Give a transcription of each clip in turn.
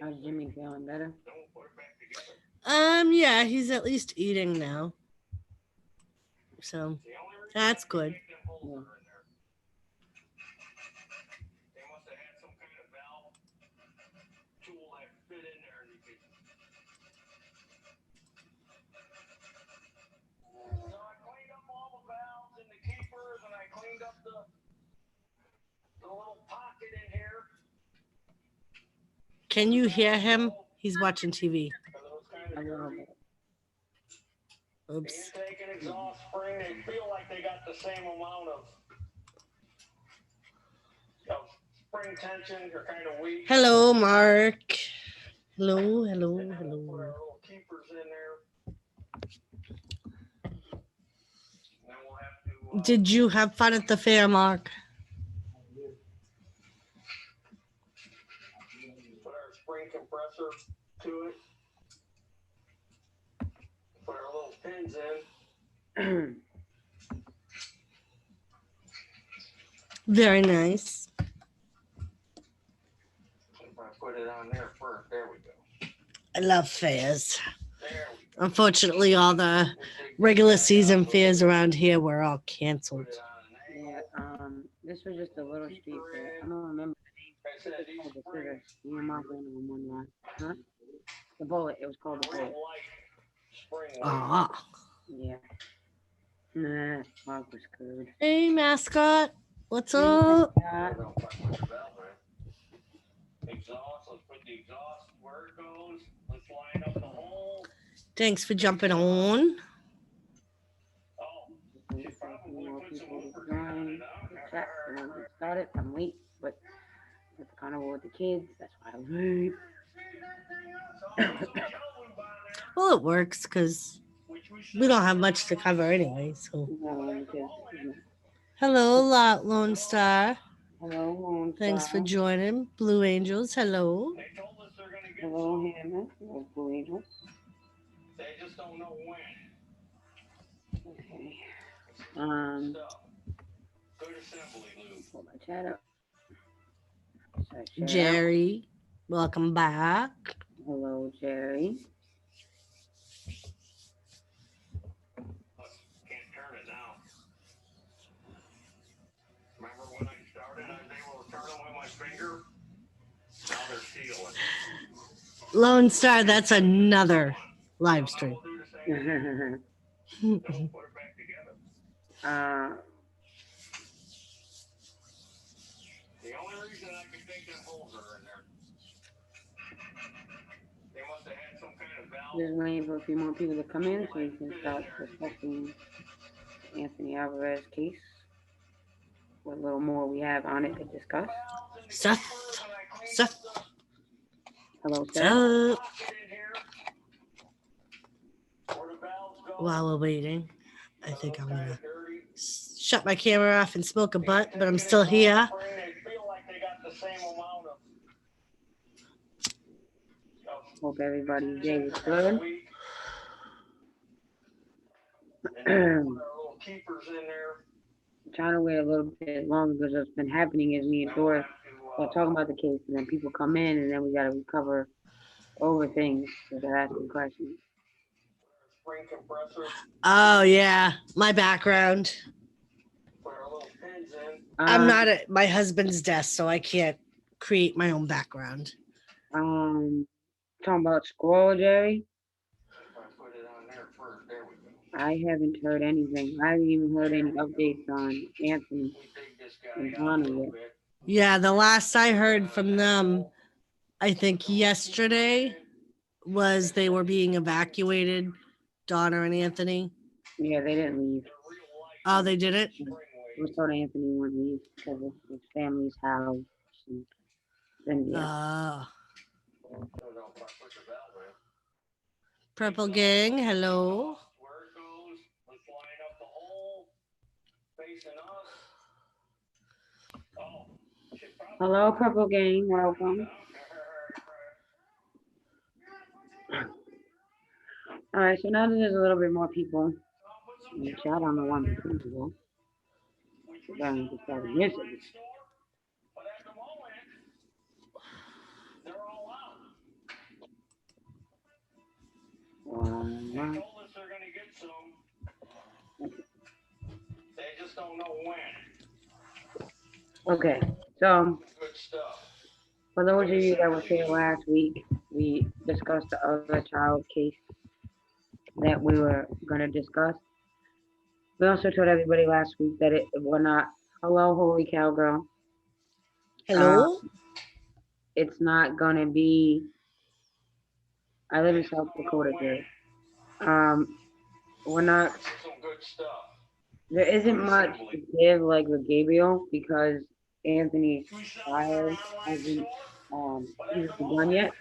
How's Jimmy feeling? Better? Yeah, he's at least eating now. So that's good. Yeah. Can you hear him? He's watching TV. A little bit. Oops. Intake and exhaust spring, they feel like they got the same amount of spring tension. They're kind of weak. Hello, Mark. Hello, And hello, then we'll put hello. our little keepers in there. Then we'll have to Did you have fun at the fair, Mark? put our spring compressor to it. Put our little pins in. Very nice. If I put it on there first, there we go. I love fairs. There we go. Unfortunately, all the regular season fairs around here were all canceled. Put it on an Yeah. angle. This was just a little street fair. I don't remember the name. Like I said, these Called the springs, scissors. Me and Mark went on one line. Huh? The bullet. It was called the real bullet. light spring weight. Ah. Yeah. Nah, Mark was screwed. Hey, mascot. What's up? Uh, Don't fuck with the valve, man. Exhaust, let's put the exhaust where it goes. Let's line up the hole. Thanks for jumping on. Oh, we should said some probably more put some people to lubricant on join it, the huh? chat. And then we started. I'm late, but at the carnival with the kids. That's why I'm late. So, some gel lube on there, Well, it works because which we should we don't have much to cover anyway. So, Because, hello, Lone Star. hello, Lone Thanks for Star. joining. Blue Angels, hello. They told us they're gonna get Hello, some. Hannah. Hello, Blue Angels. They just don't know when. Okay. Stuff. Good assembly lube. Pull my chat up. Sorry, share out. Jerry, welcome back. Hello, Jerry. Can't turn it now. Remember when I started, I was able to turn it with my finger? Now they're sealing. Lone Star, that's another live stream. We'll do the same thing. Then we'll put it back together. The only reason I can think that holes are in there. They must have had some kind of valve. Just waiting for a few more people to come in so we can start discussing the Anthony Alvarez case. What little more we have on it to discuss. Seth, Seth, Hello, Seth. Seth. Pocket in here. Where the valves go. While we're waiting, I think I'm Kinda gonna dirty. shut my camera off and smoke a butt, but I'm still here. They feel like they got the same amount of Hope everybody's day was good. And then put our little keepers in there. I'm trying to wait a little bit longer because what's been happening is me and Doris start talking about the case and then people come in and then we got to recover over things because they're asking questions. Spring compressor. Oh yeah, my background. Put our little pins in. I'm not at my husband's desk, so I can't create my own background. Talking about Squirrel, Jerry. If I put it on there first, there we go. I haven't heard anything. I haven't even heard any updates on Anthony We dig this guy and out a Hannah little yet. bit. Yeah, the last I heard from them, I think yesterday, was they were being evacuated, Donna and Anthony. Yeah, they didn't leave. Oh, they didn't? It was told Anthony wouldn't leave because of his family's house. And then yeah. So don't fuck with the valve, man. Purple Gang, hello. Where it goes, let's line up the hole facing us. Oh, should probably. Hello, Purple Gang. Welcome. All right, so now that there's a little bit more people in the chat, I don't know why I'm people. Then just started missing. But at the moment, they're all out. They Uh, told us they're gonna get some. They just don't know when. okay, so Good stuff. for those of you that were here last week, we discussed the other child case that we were going to discuss. We also told everybody last week that we're not, hello, holy cowgirl. Uh, Hello? it's not going to be, I live in South Dakota, dude. We're not, Some good stuff. there isn't much to give like with Gabriel because Anthony's trial hasn't even begun yet.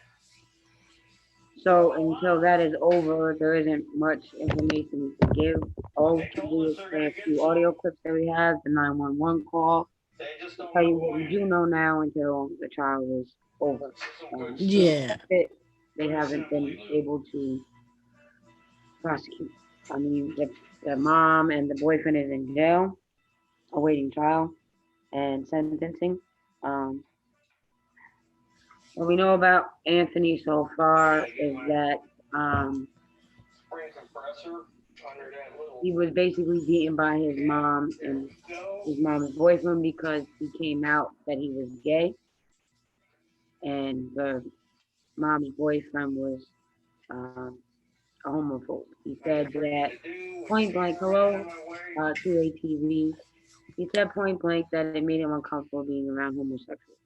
So until that is over, there isn't much information we can give. All we can do is play a few audio clips that we have, the 911 call, They just to don't tell you know what we when. do know now until the trial is over. Some good stuff. Yeah. That's it. They haven't been able to prosecute. I mean, the mom and the boyfriend is in jail, awaiting trial and sentencing. Um, what we know about Anthony so far is that um, Spring compressor under that little. he was basically beaten by his mom and his mom's boyfriend because he came out that he was gay, and the mom's boyfriend was um, a homophobe. He said that point blank, hello, to ATV. He said point blank that it made him uncomfortable being around homosexuals.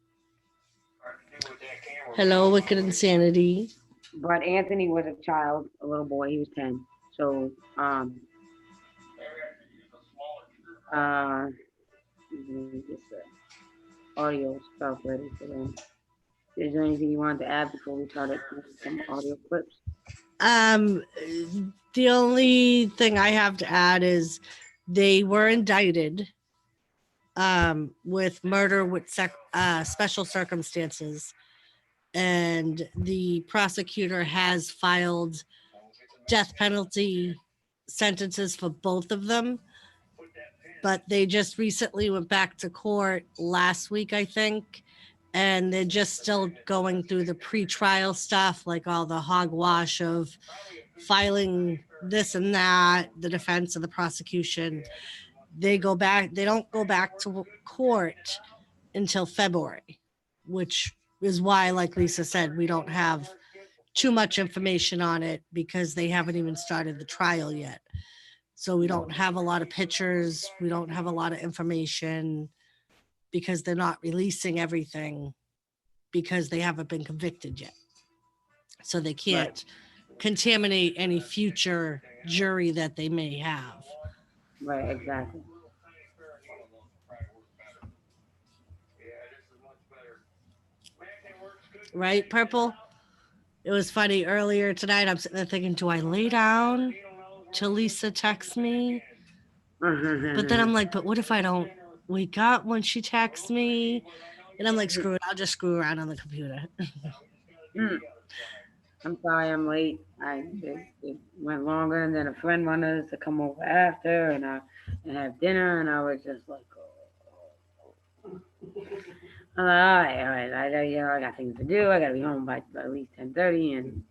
Hello, Wicked Insanity. But Anthony was a child, a little boy. He was 10. So, uh, let me get the audio stuff ready for them. Is there anything you wanted to add before we started some audio clips? Um, the only thing I have to add is they were indicted with murder with special circumstances, and the prosecutor has filed death penalty sentences for both of them. But they just recently went back to court last week, I think, and they're just still going through the pre-trial stuff, like all the hogwash of filing this and that, the defense and the prosecution. They don't go back to court until February, which is why, like Lisa said, we don't have too much information on it because they haven't even started the trial yet. So we don't have a lot of pictures. We don't have a lot of information because they're not releasing everything because they haven't been convicted yet. So they can't contaminate any future jury that they may have. Right, exactly. Right, Purple? It was funny earlier tonight. I'm sitting there thinking, do I lay down till Lisa texts me? But then I'm like, but what if I don't wake up when she texts me? And I'm like, screw it. I'll just screw around on the computer. I'm sorry I'm late. It went longer, and then a friend wanted us to come over after and have dinner, and I was just like, oh. I'm like, all right. I got things to do. I got to be home by at least 10:30, and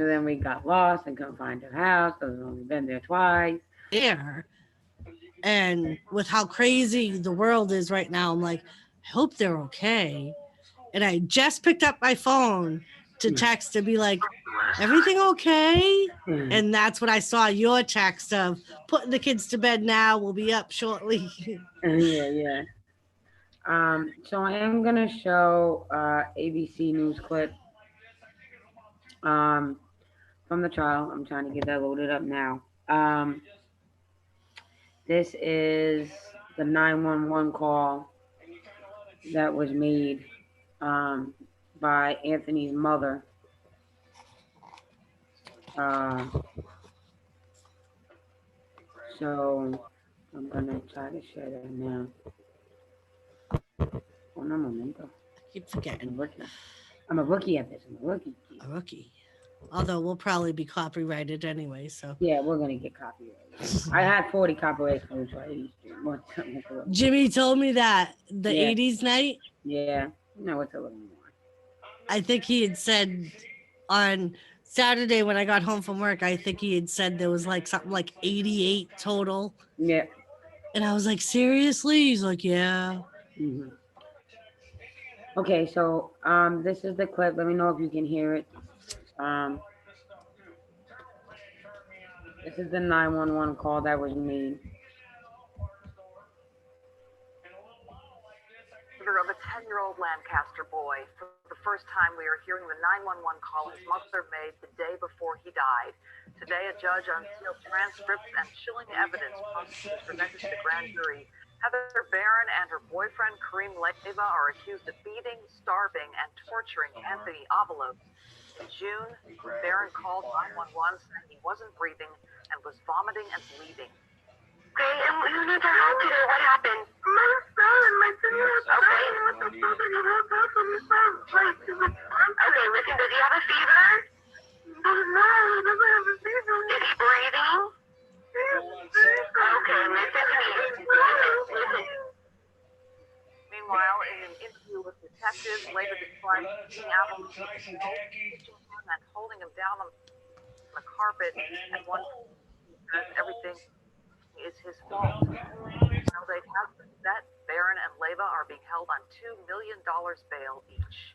then we got lost and couldn't find her house. So we've only been there twice. There. And with how crazy the world is right now, I'm like, I hope they're okay. And I just picked up my phone to text to be like, everything okay? And that's when I saw your text of putting the kids to bed now. We'll be up shortly. Yeah. So I am gonna show ABC News clip from the trial. I'm trying to get that loaded up now. This is the 911 call that was made by Anthony's mother. So I'm gonna try to share that now. Un momento. I keep forgetting. I'm a rookie at this. I'm a rookie. A rookie. Although we'll probably be copyrighted anyway. So Yeah, we're gonna get copyrighted. I had 40 copyright claims for 80th Street. Jimmy told me that the Yeah. 80s night, Yeah, no, it's a little more. I think he had said on Saturday when I got home from work, I think he had said there was like something like 88 total. Yeah. And I was like, seriously? He's like, yeah. hmm Okay, so this is the clip. Let me know if you can hear it. Um, this is the 911 call that was made. Of a 10-year-old Lancaster boy. For the first time, we are hearing the 911 call his mother made the day before he died. Today, a judge unsealed transcripts and chilling evidence prosecutors presented to the grand jury. Heather Barron and her boyfriend Kareem Leyva are accused of beating, starving, and torturing Anthony Avalos. In June, Barron called 911 saying he wasn't breathing and was vomiting and bleeding. Okay, and you need to help me. What happened? My son okay. Okay, listen, does he have a fever? No, he doesn't have a fever. Is he breathing? Okay, listen to me. Listen. Meanwhile, in an interview with detectives, Leyva described beating Avalos and holding him down on the carpet at one point because everything is his fault. Now they have that Barron and Leyva are being held on $2 million bail each.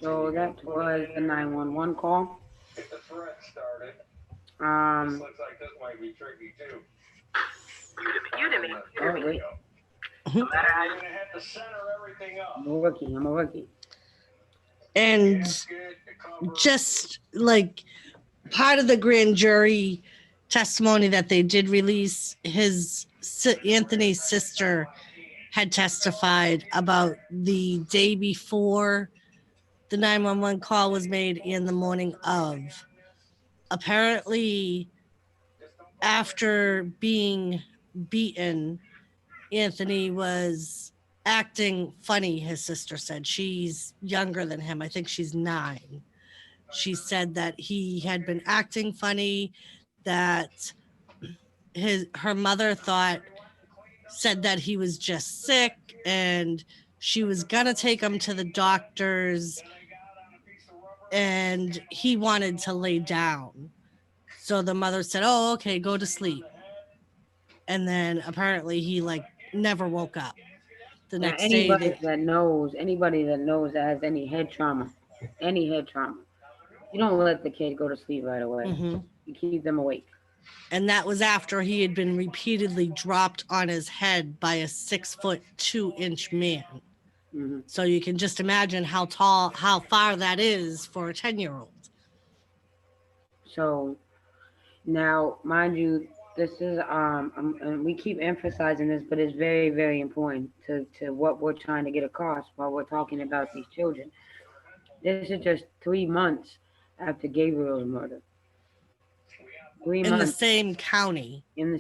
So that was the 911 call. Get the threat started. Um, Looks like this might be tricky too. You to me. oh wait, You're gonna have to center everything up. I'm a rookie. And just like part of the grand jury testimony that they did release, Anthony's sister had testified about the day before the 911 call was made and the morning of. Apparently, after being beaten, Anthony was acting funny, his sister said. She's younger than him. I think she's 9. She said that he had been acting funny, that her mother said that he was just sick and she was gonna take him to the doctors and he wanted to lay down. So the mother said, oh, okay, go to sleep. And then apparently he never woke up. The next day, anybody that knows that has any head trauma, you don't let the kid go to sleep right away. You keep them awake. And that was after he had been repeatedly dropped on his head by a 6'2" man. So you can just imagine how far that is for a 10-year-old. So now, mind you, this is and we keep emphasizing this, but it's very, very important to what we're trying to get across while we're talking about these children. This is just 3 months after Gabriel's murder. 3 months in the same county. And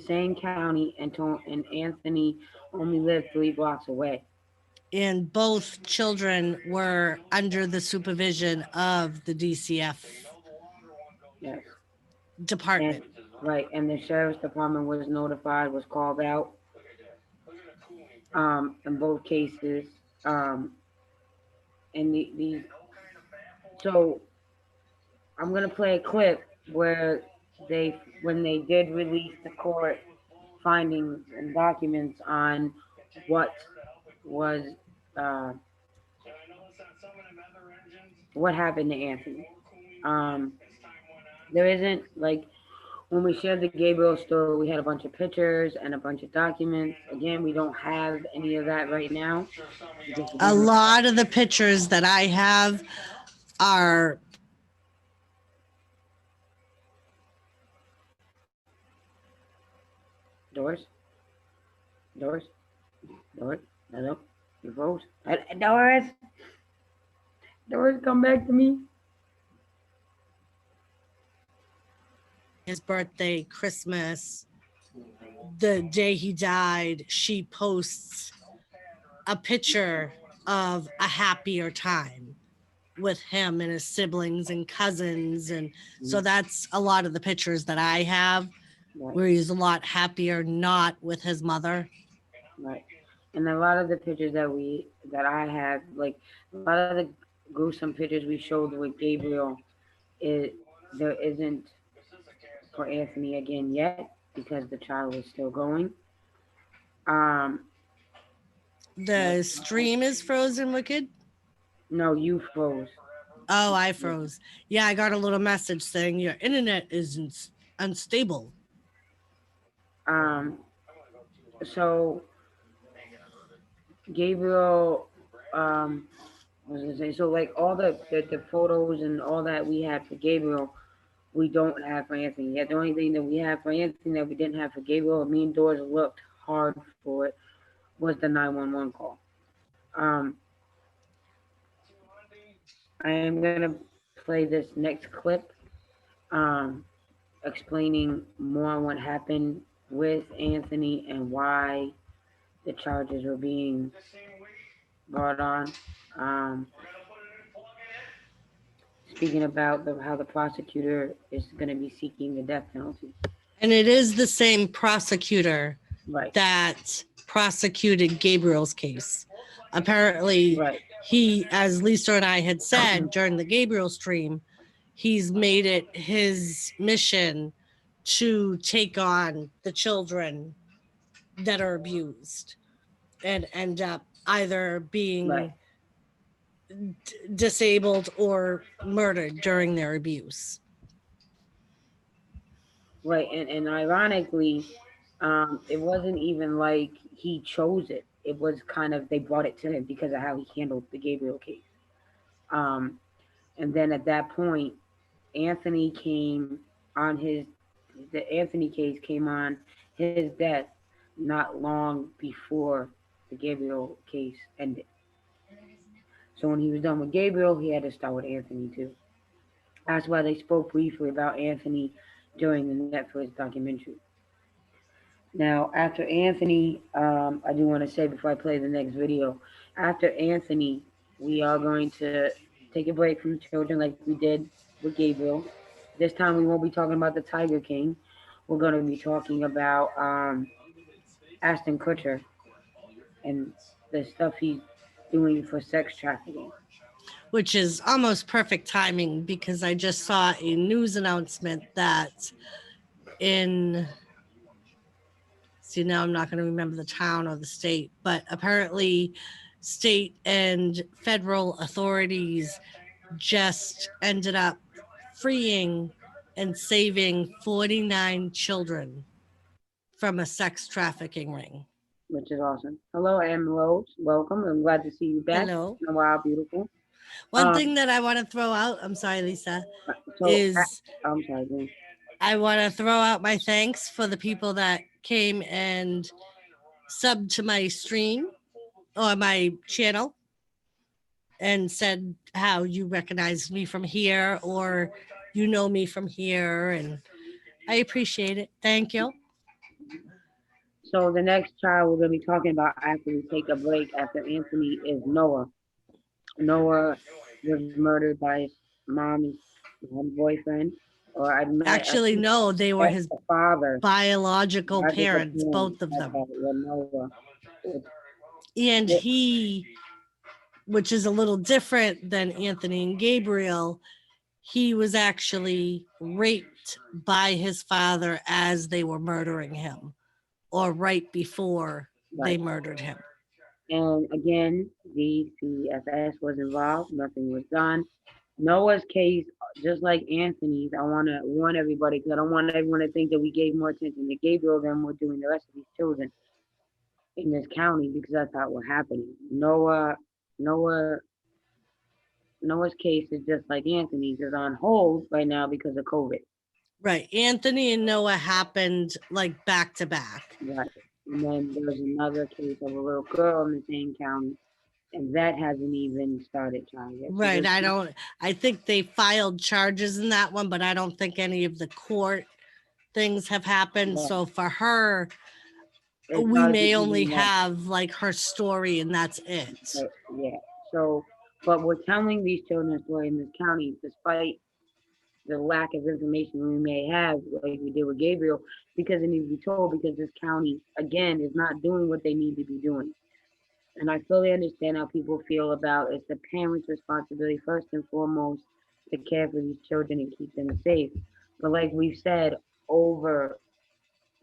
Anthony only lived 3 blocks away. And both children were under the supervision of the DCF department. Right, and the sheriff's department was notified, was called out in both cases. So I'm gonna play a clip where when they did release the court findings and documents on what was what happened to Anthony. There isn't when we shared the Gabriel story, we had a bunch of pictures and a bunch of documents. Again, we don't have any of that right now. A lot of the pictures that I have are Doris. Hello, you froze. Doris, come back to me. his birthday, Christmas, the day he died, she posts a picture of a happier time with him and his siblings and cousins. And so that's a lot of the pictures that I have Right, where he's a lot happier not with his mother. right. And a lot of the pictures that I have, like a lot of the gruesome pictures we showed with Gabriel, it there isn't for Anthony again yet because the child is still going. Um, The stream is frozen, Wicked. no, you froze. Oh, I froze. Yeah, I got a little message saying your internet is unstable. Um, so Gabriel, what was I gonna say? So like all the photos and all that we had for Gabriel, we don't have for Anthony. Yet the only thing that we have for Anthony that we didn't have for Gabriel, me and Doors looked hard for it, was the 911 call. Um, I am gonna play this next clip, um, explaining more on what happened with Anthony and why the charges were being brought on. Um, Speaking about how the prosecutor is going to be seeking the death penalty. And it is the same prosecutor Right. that prosecuted Gabriel's case. Apparently, Right. he, as Lisa and I had said during the Gabriel stream, he's made it his mission to take on the children that are abused and end up either being Right. disabled or murdered during their abuse. Right. And ironically, it wasn't even like he chose it. It was kind of they brought it to him because of how he handled the Gabriel case. Um, and then at that point, Anthony came on the Anthony case came on his death not long before the Gabriel case ended. So when he was done with Gabriel, he had to start with Anthony too. That's why they spoke briefly about Anthony during the Netflix documentary. Now, after Anthony, I do want to say before I play the next video, after Anthony, we are going to take a break from children like we did with Gabriel. This time we won't be talking about the Tiger King. We're going to be talking about Ashton Kutcher and the stuff he's doing for sex trafficking. Which is almost perfect timing because I just saw a news announcement that see, now I'm not going to remember the town or the state, but apparently state and federal authorities just ended up freeing and saving 49 children from a sex trafficking ring. Which is awesome. Hello, Em Rose. Welcome. I'm glad to see you back. Hello. It's been a while, beautiful. One thing that I want to throw out, I'm sorry, Lisa, I'm sorry, Glenn. I want to throw out my thanks for the people that came and subbed to my stream or my channel and said how you recognized me from here or you know me from here. And I appreciate it. Thank you. So the next child we're going to be talking about after we take a break after Anthony is Noah. Noah was murdered by his mom's boyfriend. Actually, no, they were his father. biological parents, both of them. Noah. And he, which is a little different than Anthony and Gabriel, he was actually raped by his father as they were murdering him or right before they murdered him. And again, the CFS was involved. Nothing was done. Noah's case, just like Anthony's, I want to warn everybody because I don't want everyone to think that we gave more attention to Gabriel than we're doing the rest of these children in this county because that's how we're happening. Noah's case is just like Anthony's, is on hold right now because of COVID. Right. Anthony and Noah happened like back to back. Right. And then there's another case of a little girl in the same county, and that hasn't even started trial yet. Right. I think they filed charges in that one, but I don't think any of the court things have happened. Yeah. So for her, as we far as we may only even know. have like her story and that's it. Yeah. So, but we're telling these children's story in this county, despite the lack of information we may have, like we did with Gabriel, because it needs to be told. Because this county, again, is not doing what they need to be doing. And I fully understand how people feel about it's the parents' responsibility first and foremost to care for these children and keep them safe. But like we've said over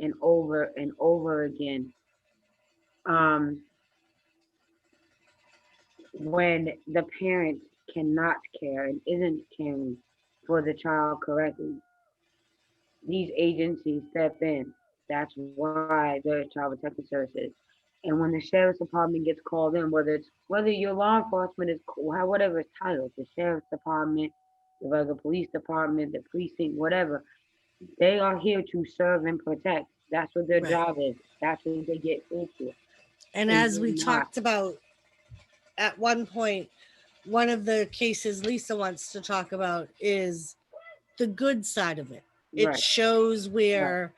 and over and over again, um, when the parent cannot care and isn't caring for the child correctly, these agencies step in. That's why the child protective services. And when the sheriff's department gets called in, whether your law enforcement is whatever it's titled, the sheriff's department, the regular police department, the precinct, whatever, they are here to serve and protect. That's what their Right. job is. That's what they get paid for. And And as we you're not. talked about at one point, one of the cases Lisa wants to talk about is the good side of it. It Right. shows Right. where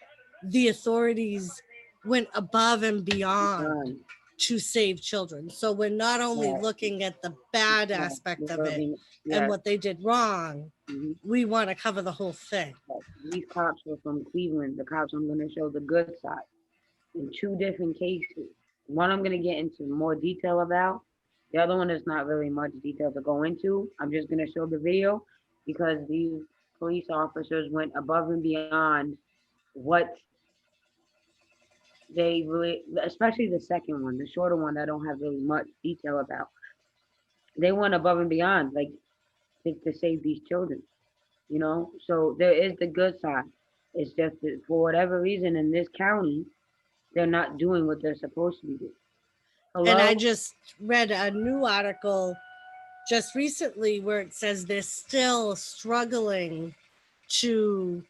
the authorities went above and beyond Done. to save children. So we're not only Right. looking at the bad Right. aspect We're of it looking. and Yes. what they did wrong, Mm-hmm. we want to cover the whole thing. Right. These cops were from Cleveland. The cops I'm going to show the good side in two different cases. One I'm going to get into more detail about. The other one is not really much detail to go into. I'm just going to show the video because these police officers went above and beyond what they really, especially the second one, the shorter one that I don't have really much detail about. They went above and beyond, like to save these children, you know? So there is the good side. It's just that for whatever reason in this county, they're not doing what they're supposed to be doing. And I Hello? just read a new article just recently where it says they're still struggling to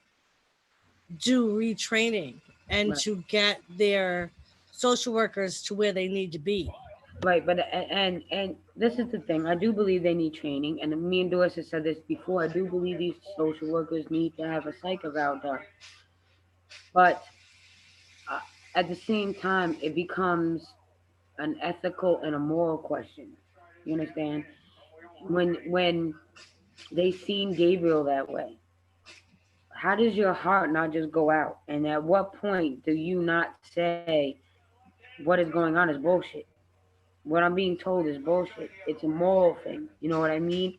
do retraining and Right. to get their social workers to where they need to be. Right, but and this is the thing. I do believe they need training, and me and Doris have said this before. I do believe these social workers need to have a psych eval done, but uh, at the same time, it becomes an ethical and a moral question. You understand? When they seen Gabriel that way, how does your heart not just go out? And at what point do you not say what is going on is bullshit? What I'm being told is bullshit. It's a moral thing. You know what I mean?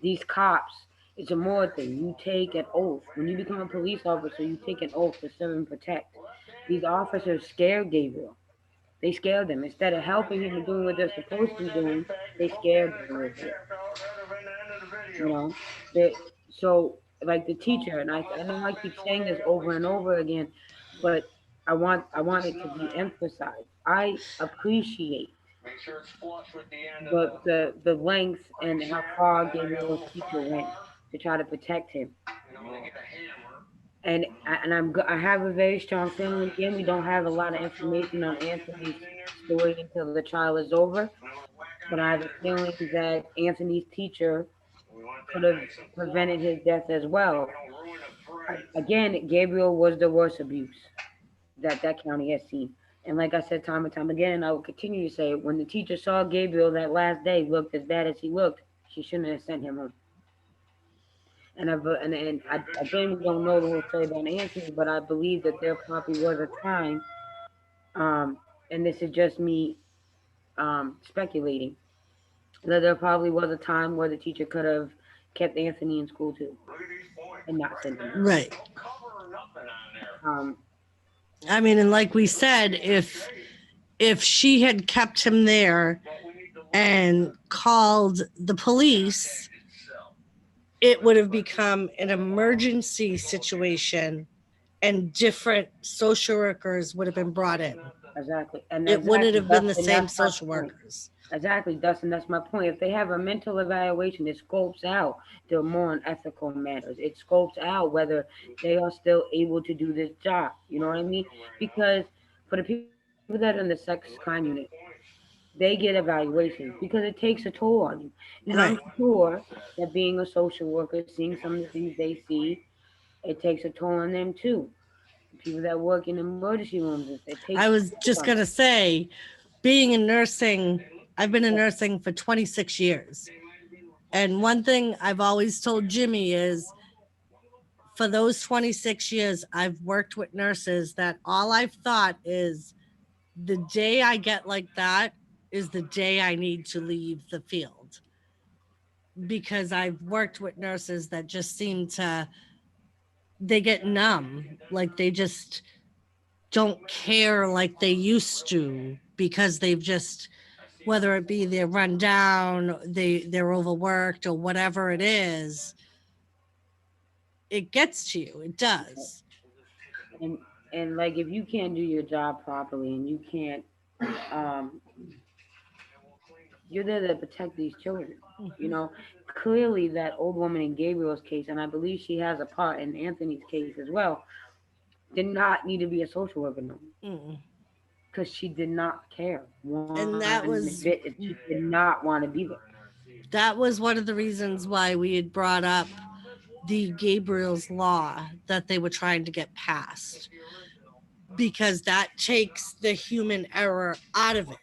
These cops, it's a moral thing. You take an oath. When you become a police officer, you take an oath to serve and protect. These officers scared Gabriel. They scared them. Instead of helping him and doing what they're supposed to be doing, they scared him with it. You know? They, so, like the teacher, and I know I keep saying this over and over again, but I want it to be emphasized. I appreciate Make sure it's flush with the end of the length and brace how there. far Then I Gabriel's go teacher went fire. to try to protect him. And I'm gonna get a hammer. I have a very strong feeling. Again, we don't have a lot of information on Anthony's story until the trial is over, And I'm gonna whack but on I the have end a of the feeling brace. that Anthony's teacher We want could that have nice and prevented flush. his death as well. We don't ruin the thread. Again, Gabriel was the worst abuse that county has seen. And like I said time and time again, and I will continue to say, when the teacher saw Gabriel that last day looked as bad as he looked, she shouldn't have sent him home. And again, we don't know the whole story about Anthony, but I believe that there probably was a time, and this is just me speculating, that there probably was a time where the teacher could have kept Anthony in school too Look at these points. and not Right sent him home. there. Right. No cover or nothing on there. Um, I mean, and like we said, if she had kept him there But we need to look and called the police, itself. it would have become an emergency situation and different social workers would have been brought in. exactly, and It wouldn't exactly, have been the Dustin, same that's my social point. workers. Exactly, Dustin, that's my point. If they have a mental evaluation, it scopes out the more unethical matters. It scopes out whether they are still able to do this job. You know what I mean? Because for the people that are in the sex crime unit, they get evaluations because it takes a toll on you. And I'm Right. sure that being a social worker, seeing some of the things they see, it takes a toll on them too. people that work in emergency rooms. It takes I was just from going to say, being in nursing, I've been in nursing for 26 years. And one thing I've always told Jimmy is for those 26 years, I've worked with nurses that all I've thought is the day I get like that is the day I need to leave the field. Because I've worked with nurses that just seem to, they get numb. Like they just don't care like they used to because they've just, whether it be they're run down, they're overworked or whatever it is, it gets to you. It does. and and like if you can't do your job properly and you can't um you're there to protect these children. You know, clearly that old woman in Gabriel's case, and I believe she has a part in Anthony's case as well, did not need to be a social worker no Mm. because she did not care And one bit. She did not want to be there. that was one of the reasons why we had brought up the Gabriel's law that they were trying to get passed, because that takes the human error out of it.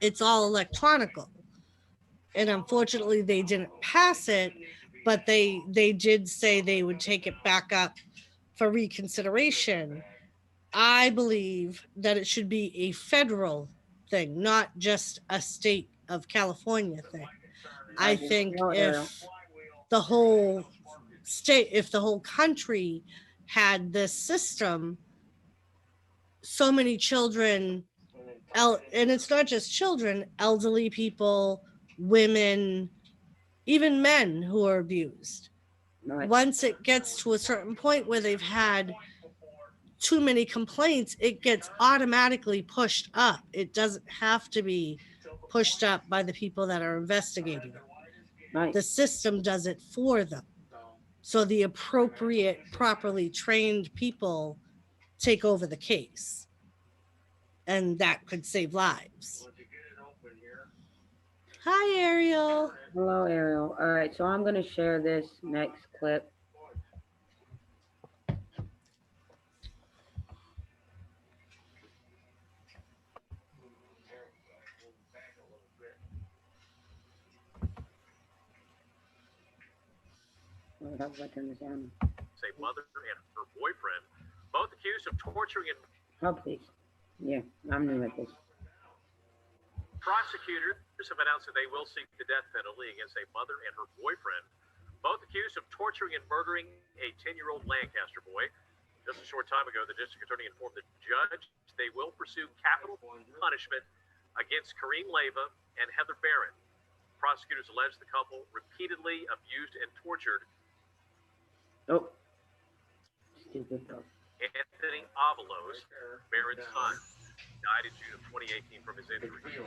It's all electronical. And unfortunately they didn't pass it, but they did say they would take it back up for reconsideration. I believe that it should be a federal thing, not just a state of California thing. I think No, Ariel. the whole if the whole country had this system, so many children, and it's not just children, elderly people, women, even men who are abused. Right. Once it gets to a certain point where they've had too many complaints, it gets automatically pushed up. It doesn't have to be pushed up by the people that are investigating it. Right. The system does it for them. So the appropriate, properly trained people take over the case. And that could save lives. Hi, Ariel. Hello, Ariel. All right, so I'm gonna share this next clip. Wait, I'll turn this down. Say mother and her boyfriend, both accused of torturing and Oh, please. Yeah, I'm new at this. prosecutors have announced that they will seek the death penalty against a mother and her boyfriend, both accused of torturing and murdering a 10-year-old Lancaster boy. Just a short time ago, the district attorney informed the judge they will pursue capital punishment against Kareem Leyva and Heather Barron. Prosecutors allege the couple repeatedly abused and tortured Oh, stupid dog. Anthony Avalos, Barron's son, died in June of 2018 from his injuries.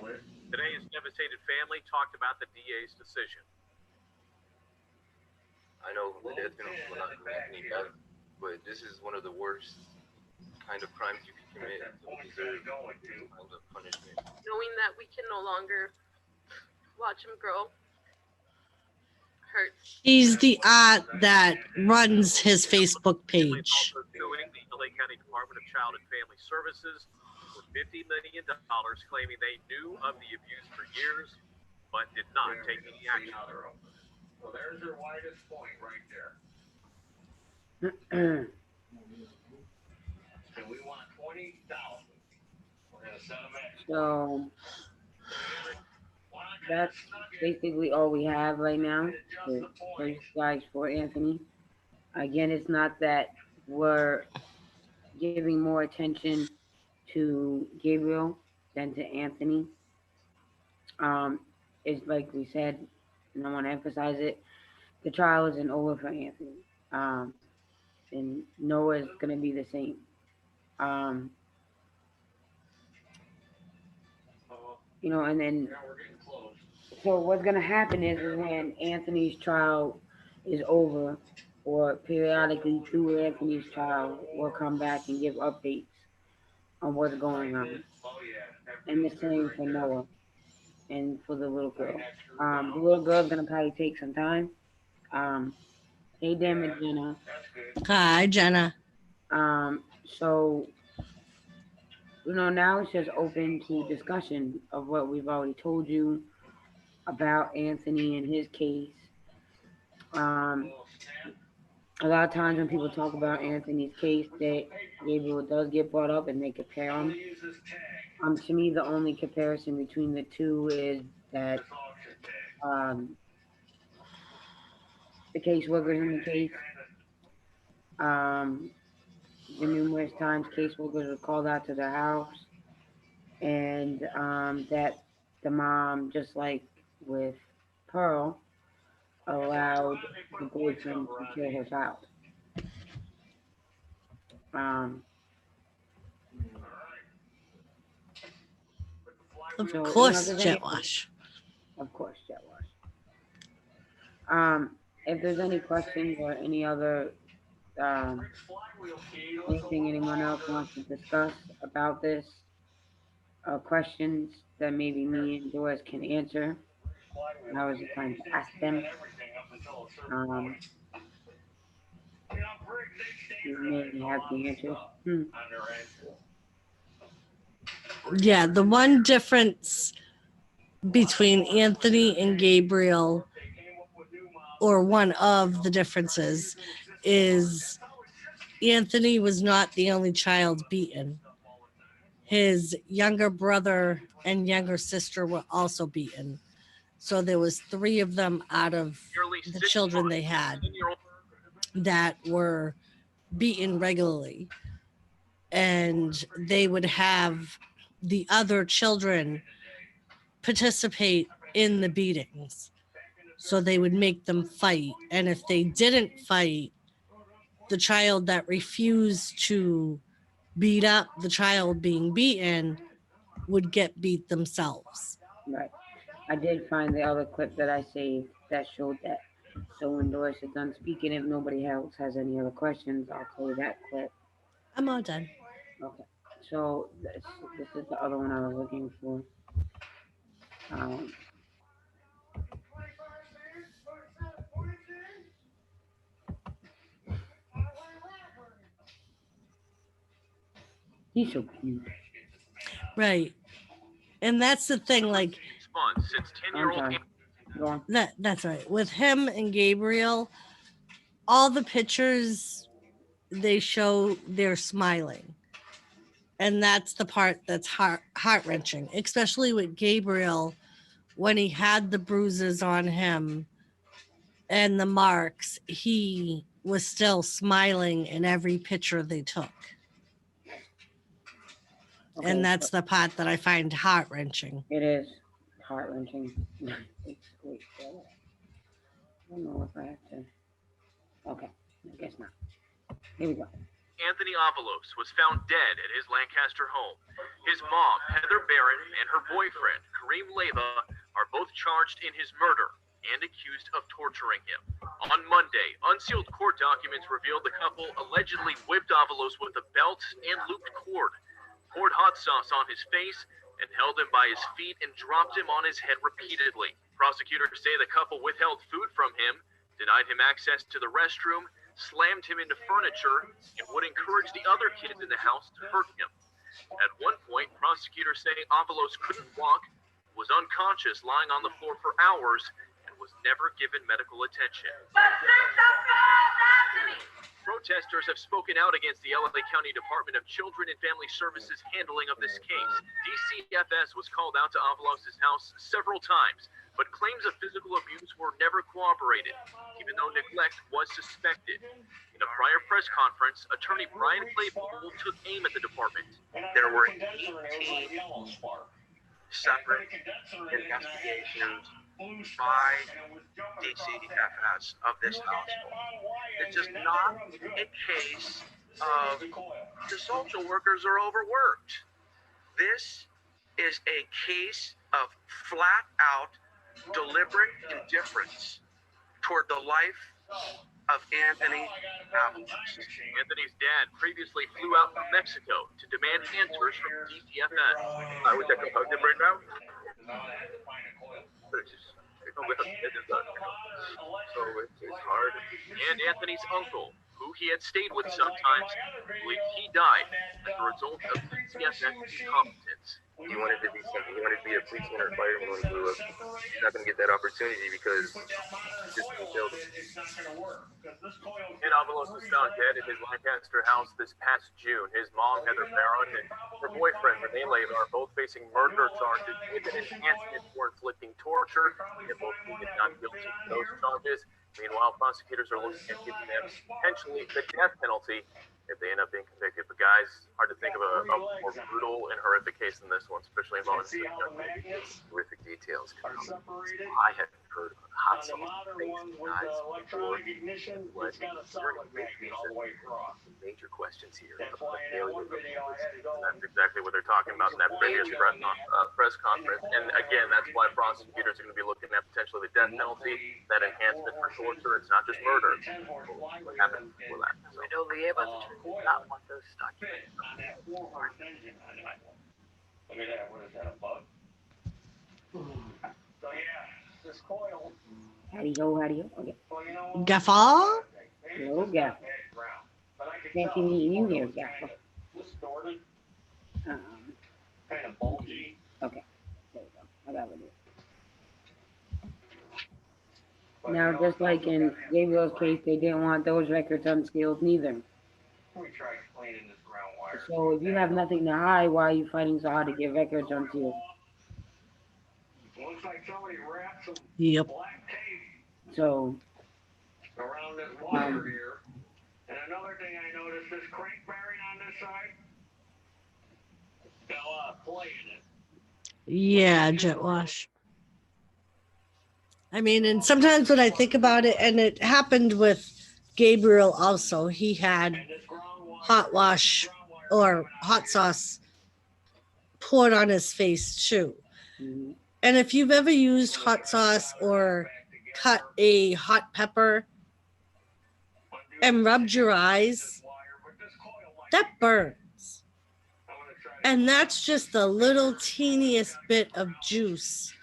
Today, his devastated family talked about the DA's decision. I know the death penalty will not make any better, but this is one of the worst kind of crimes you can commit to deserve some kind of punishment. Knowing that we can no longer watch him grow hurts. He's the aunt that runs his Facebook Family is page. also suing the LA County Department of Child and Family Services for $50 million, claiming they knew of the abuse for years, but did not take any action. So there's your widest point right there. And we want 20,000. We're gonna set them at. So that's basically all we have right now for you guys for Anthony. Again, it's not that we're giving more attention to Gabriel than to Anthony. It's like we said, and I want to emphasize it, the trial isn't over for Anthony. And Noah's gonna be the same. And then so what's gonna happen is when Anthony's trial is over, or periodically through Anthony's trial, we'll come back and give updates on what's going on. And the same for Noah and for the little girl. The little girl's gonna probably take some time. Hey, damn it, Jenna. Hi, Jenna. So now it's just open to discussion of what we've already told you about Anthony and his case. Um, a lot of times when people talk about Anthony's case, that Gabriel does get brought up and they compare them. To me, the only comparison between the two is that um, the caseworkers in the case, um, the numerous times caseworkers were called out to the house, and that the mom, just like with Pearl, allowed the boyfriend to kill her child. Um, Of so if course, there's Jet any, Wash. of course, that was. If there's any questions or any other um, anything anyone else wants to discuss about this, questions that maybe me and Doris can answer, now is the time to ask them. Um, you may have the answers. Yeah, the one difference between Anthony and Gabriel, or one of the differences, is Anthony was not the only child beaten. His younger brother and younger sister were also beaten. So there was 3 of them out of the children they had that were beaten regularly. And they would have the other children participate in the beatings. So they would make them fight. And if they didn't fight, the child that refused to beat up the child being beaten would get beat themselves. Right. I did find the other clip that I saved that showed that. So when Doris is done speaking, if nobody else has any other questions, I'll play that clip. I'm all done. Okay. So this is the other one I was looking for. Um, he's so cute. Right. And that's the thing, like Since I'm 10-year-old sorry. Go on. that's right. With him and Gabriel, all the pictures they show they're smiling. And that's the part that's heart wrenching, especially with Gabriel when he had the bruises on him and the marks, he was still smiling in every picture they took. Okay, And that's the part that I find heart wrenching. it is heart wrenching. Wait, I don't know if I have to. Okay, I guess not. Here we go. Anthony Avalos was found dead at his Lancaster home. His mom, Heather Barron, and her boyfriend, Kareem Leyva, are both charged in his murder and accused of torturing him. On Monday, unsealed court documents revealed the couple allegedly whipped Avalos with a belt and looped cord, poured hot sauce on his face, and held him by his feet and dropped him on his head repeatedly. Prosecutors say the couple withheld food from him, denied him access to the restroom, slammed him into furniture, and would encourage the other kids in the house to hurt him. At one point, prosecutors say Avalos couldn't walk, was unconscious lying on the floor for hours, and was never given medical attention. Protesters have spoken out against the LA County Department of Children and Family Services handling of this case. DCFS was called out to Avalos' house several times, but claims of physical abuse were never corroborated, even though neglect was suspected. In a prior press conference, attorney Brian Claypool took aim at the department. There were 18 separate investigations by DCFS of this hospital. This is not a case of the social workers are overworked. This is a case of flat out deliberate indifference toward the life of Anthony Avalos. Anthony's dad previously flew out from Mexico to demand answers from DCFS. I wish I could hug him right now. So it's hard. And Anthony's uncle, who he had stayed with sometimes, believed he died as a result of CFS incompetence. He wanted to be something. He wanted to be a policeman or a fireman when he grew up. He's not going to get that opportunity because system failed him. And Avalos was found dead in his Lancaster house this past June. His mom, Heather Barron, and her boyfriend, Renee Laver, are both facing murder charges with an enhancement for inflicting torture. They both pleaded not guilty to those charges. Meanwhile, prosecutors are looking at giving them potentially the death penalty if they end up being convicted. But guys, hard to think of a more brutal and horrific case than this one, especially involving Horrific details. I had heard of hot sauce things guys before, but major questions here. That's exactly what they're talking about in that previous press conference. And again, that's why prosecutors are going to be looking at potentially the death penalty, that enhancement for torture. It's not just murder. What happened before that? So. We know the Avalos did not want those documents. Look at that. What is that, a bug? So yeah, this coil. Howdy ho, howdy ho. Okay. Gaffa? Hello, Gaff. Fancy meeting you here, Gaff. Distorted, Um, kind of bulgy. okay. There we go. I got it. Now, just like in Gabriel's case, they didn't want those records unsealed neither. We tried cleaning this ground wire. So if you have nothing to hide, why are you fighting so hard to get records unsealed? Looks like somebody wrapped some Yep. black tape So, around this wire here. And another thing I noticed, this crank bearing on this side, got a lot of play in it. Yeah, jet wash. I mean, and sometimes when I think about it, and it happened with Gabriel also, he had And this ground wire, hot wash or hot sauce poured on his face too. mhm. And if you've ever used hot sauce or cut a hot pepper and rubbed your eyes, that burns. And that's just the little teeniest bit of juice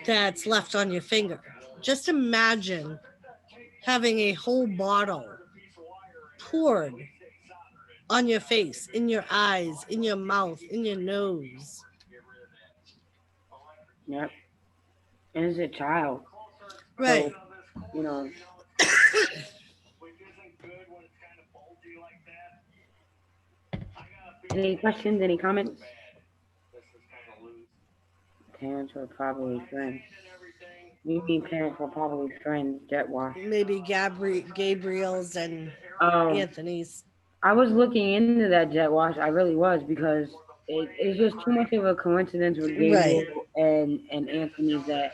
that's left on your finger. Just imagine having a whole bottle poured on your face, in your eyes, in your mouth, in your nose. Yep. And it's a child. Right. So, you know, which isn't good when it's kind of bulgy like that. I got a feeling any questions, any comments? this is kind of loose. Parents were probably friends. And everything. You mean parents were probably friends, Jet Wash. Maybe Gabriel's and Anthony's. I was looking into that, Jet Wash. I really was, because it's just too much of a coincidence with Gabriel and Anthony that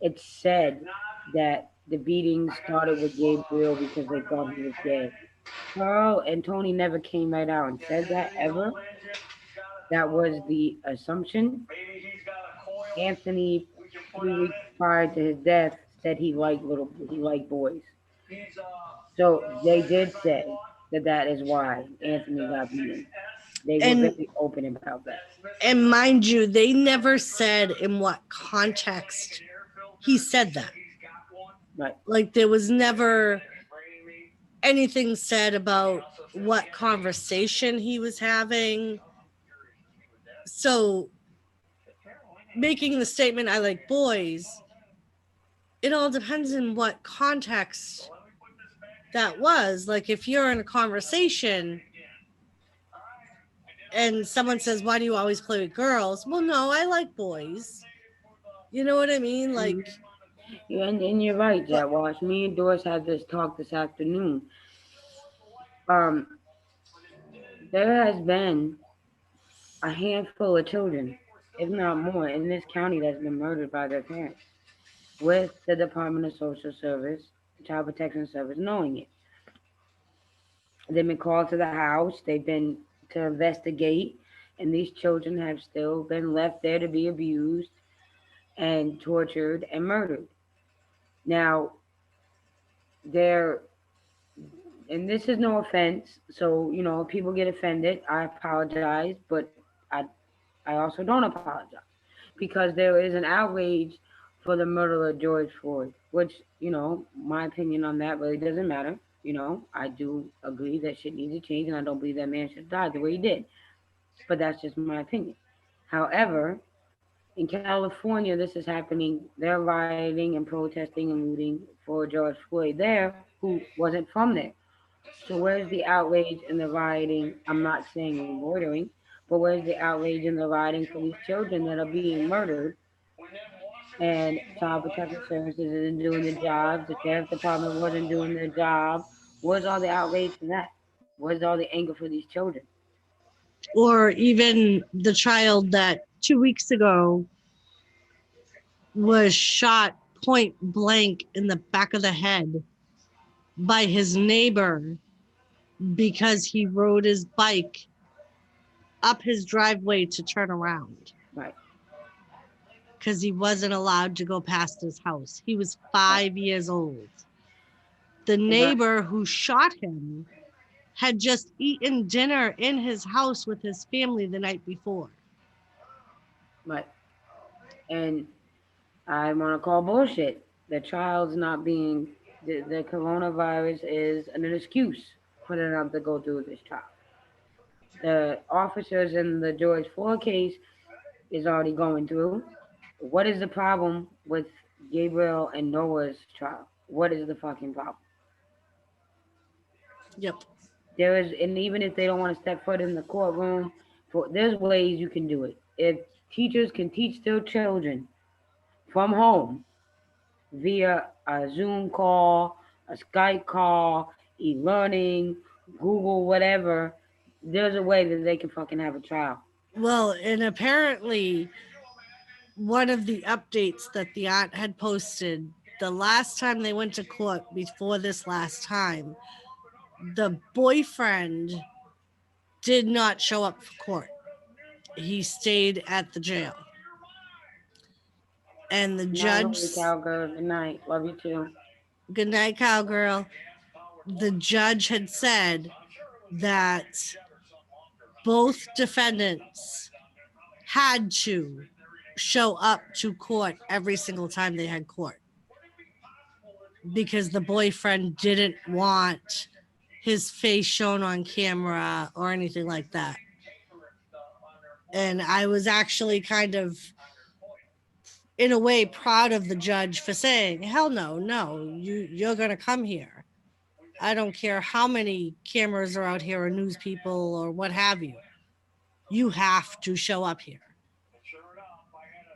it's said that the beating started with Gabriel because they thought he was gay. Carl and Tony never came right out and said that ever. That was the assumption. Anthony, 3 weeks prior to his death, said he liked boys. So they did say that is why Anthony got beaten. They were very open about that. And mind you, they never said in what context he said that. Right. Like there was never anything said about what conversation he was having. So making the statement, I like boys, it all depends in what context that was. Like if you're in a conversation and someone says, why do you always play with girls? Well, no, I like boys. You know what I mean? Like, Yeah, and you're right, Jet Wash. Me and Doris had this talk this afternoon. There has been a handful of children, if not more, in this county that's been murdered by their parents, with the Department of Social Service, Child Protection Service, knowing it. They've been called to the house. They've been to investigate, and these children have still been left there to be abused and tortured and murdered. Now, and this is no offense, so people get offended. I apologize, but I also don't apologize, because there is an outrage for the murder of George Floyd, which my opinion on that really doesn't matter. I do agree that shit needs to change, and I don't believe that man should die the way he did. But that's just my opinion. However, in California, this is happening. They're rioting and protesting and looting for George Floyd there, who wasn't from there. So where's the outrage and the rioting? I'm not saying loitering, but where's the outrage and the rioting for these children that are being murdered, and Child Protective Services isn't doing the jobs, the Sheriff Department wasn't doing their job? Where's all the outrage for that? Where's all the anger for these children? Or even the child that 2 weeks ago was shot point blank in the back of the head by his neighbor because he rode his bike up his driveway to turn around Right, because he wasn't allowed to go past his house. He was right. 5 years old. The And I, neighbor who shot him had just eaten dinner in his house with his family the night before. right. And I want to call bullshit. The child's not being, the coronavirus is an excuse for them not to go through with this child. The officers in the George Floyd case is already going through. What is the problem with Gabriel and Noah's trial? What is the fucking problem? Yep. There is, and even if they don't want to step foot in the courtroom, there's ways you can do it. If teachers can teach their children from home via a Zoom call, a Skype call, e-learning, Google, whatever, there's a way that they can fucking have a trial. Well, and apparently, one of the updates that the aunt had posted the last time they went to court before this last time, the boyfriend did not show up for court. He stayed at the jail. And the Good night, judge, holy cowgirl. Good night. Love you too. good night, cowgirl. The judge had said that both defendants had to show up to court every single time they had court because the boyfriend didn't want his face shown on camera or anything like that. And I was actually kind of, in a way, proud of the judge for saying, hell no, you're going to come here. I don't care how many cameras are out here or news people or what have you. You have to show up here.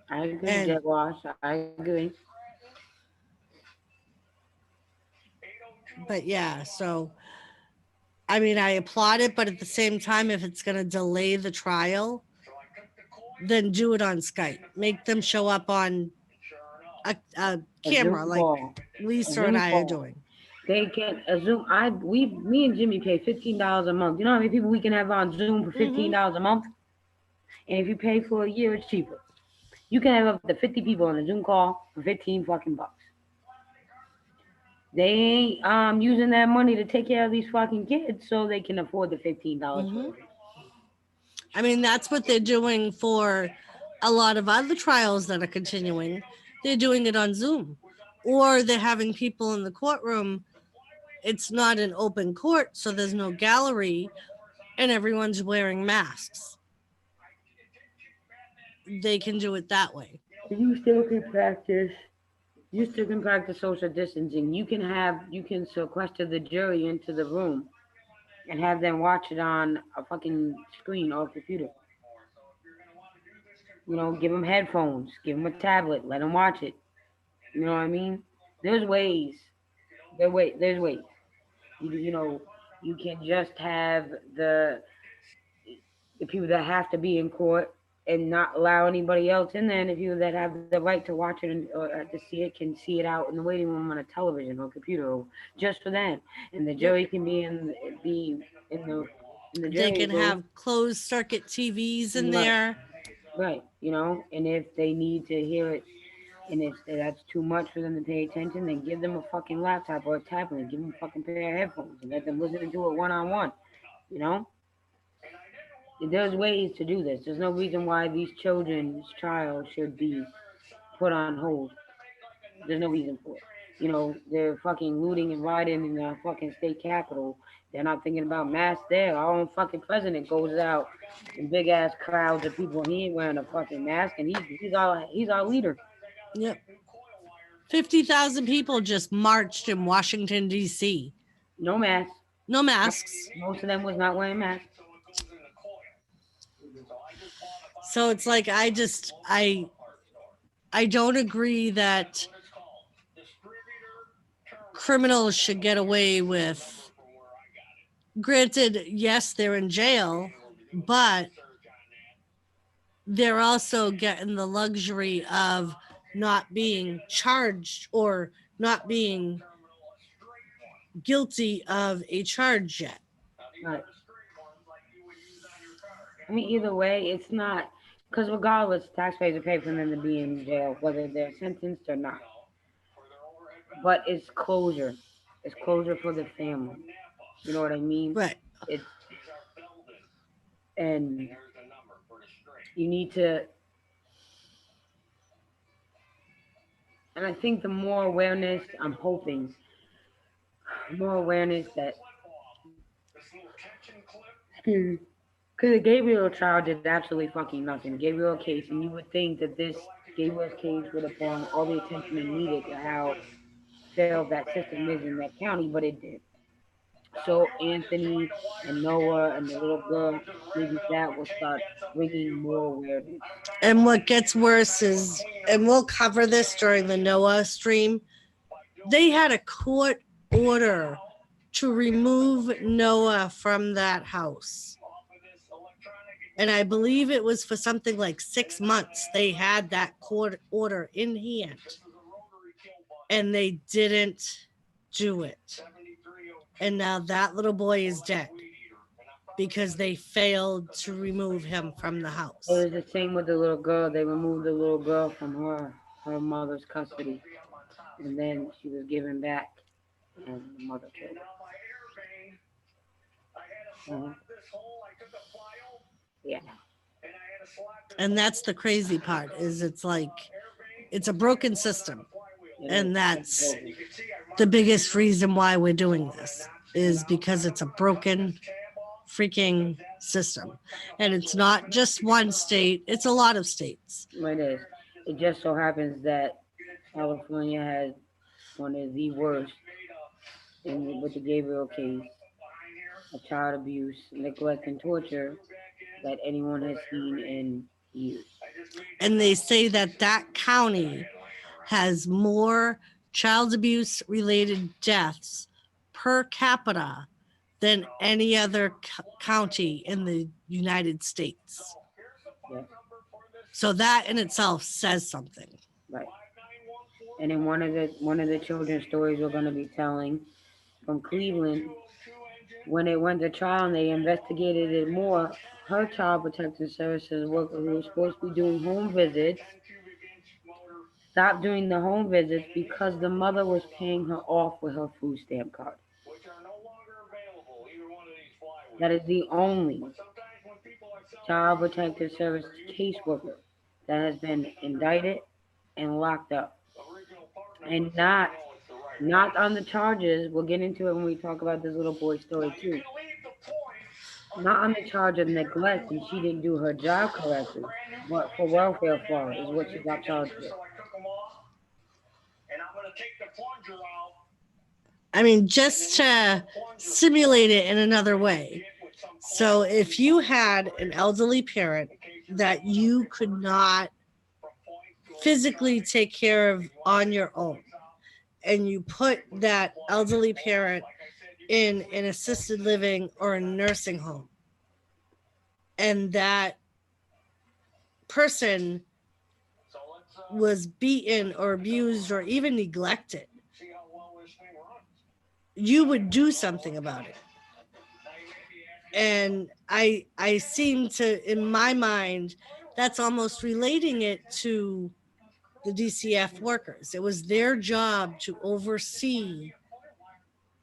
I agree, And Jet Wash. I agree. but yeah, so I mean, I applaud it, but at the same time, if it's going to delay the trial, then do it on Skype. Make them show up on a A Zoom camera like call. A Lisa and Zoom I are call. doing. They can a Zoom. Me and Jimmy pay $15 a month. You know how many people we can have on Zoom for Mm-hmm. $15 a month? And if you pay for a year, it's cheaper. You can have up to 50 people on a Zoom call for 15 fucking bucks. They ain't using that money to take care of these fucking kids, so they can afford the $15 for Mm-hmm. it. I mean, that's what they're doing for a lot of other trials that are continuing. They're doing it on Zoom, or they're having people in the courtroom. It's not an open court, so there's no gallery, and everyone's wearing masks. They can do it that way. You still can practice. You still can practice social distancing. You can sequester the jury into the room and have them watch it on a fucking screen or computer. Give them headphones, give them a tablet, let them watch it. You know what I mean? There's ways. There's ways. You know, you can just have the the people that have to be in court and not allow anybody else in there, and the people that have the right to watch it or to see it can see it out in the waiting room on a television or computer, or just for them. And the Yep. jury can be in the They jury can room. have closed circuit TVs in Right, there. right. And if they need to hear it, and if that's too much for them to pay attention, then give them a fucking laptop or a tablet, give them a fucking pair of headphones, and let them listen to it one on one. You know, there's ways to do this. There's no reason why these children's trials should be put on hold. There's no reason for it. they're fucking looting and rioting in the fucking state capitol. They're not thinking about masks there. Our own fucking president goes out in big ass crowds of people. He ain't wearing a fucking mask, and he's our leader. Yep. 50,000 people just marched in Washington, D.C. No mask. No masks. Most of them was not wearing masks. So it's like I don't agree that criminals should get away with. Granted, yes, they're in jail, but they're also getting the luxury of not being charged or not being guilty of a charge yet. Right. I mean, either way, it's not because regardless, taxpayers are paid for them to be in jail, whether they're sentenced or not. But it's closure. It's closure for the family. You know what I mean? Right. It's and you need to. And I think the more awareness, I'm hoping, more awareness that. Because the Gabriel trial did absolutely fucking nothing. Gabriel case, and you would think that this Gabriel's case would have brought all the attention it needed to how failed that system is in that county, but it did. So Anthony and Noah and the little girl, maybe that will start bringing more awareness. And what gets worse is, and we'll cover this during the Noah stream, they had a court order to remove Noah from that house. And I believe it was for something like 6 months. They had that court order in hand. And they didn't do it. And now that little boy is dead because they failed to remove him from the house. It was the same with the little girl. They removed the little girl from her mother's custody. And then she was given back, and the mother killed her. Yeah. And that's the crazy part, is it's like, it's a broken system. And that's the biggest reason why we're doing this, is because it's a broken freaking system. And it's not just one state, it's a lot of states. It is. It just so happens that California has one of the worst with the Gabriel case of child abuse, neglect, and torture that anyone has seen in years. And they say that that county has more child abuse related deaths per capita than any other county in the United States. Yeah. So that in itself says something. Right. And in one of the children's stories we're going to be telling from Cleveland, when it went to trial and they investigated it more, her child protective services worker who was supposed to be doing home visits stopped doing the home visits because the mother was paying her off with her food stamp card. That is the only child protective service caseworker that has been indicted and locked up. And not on the charges. We'll get into it when we talk about this little boy's story too. Not on the charge of neglect, and she didn't do her job correctly, but for welfare fraud is what she got charged with. I mean, just to simulate it in another way. So if you had an elderly parent that you could not physically take care of on your own, and you put that elderly parent in an assisted living or a nursing home, and that person was beaten or abused or even neglected, you would do something about it. And I seem to, in my mind, that's almost relating it to the DCF workers. It was their job to oversee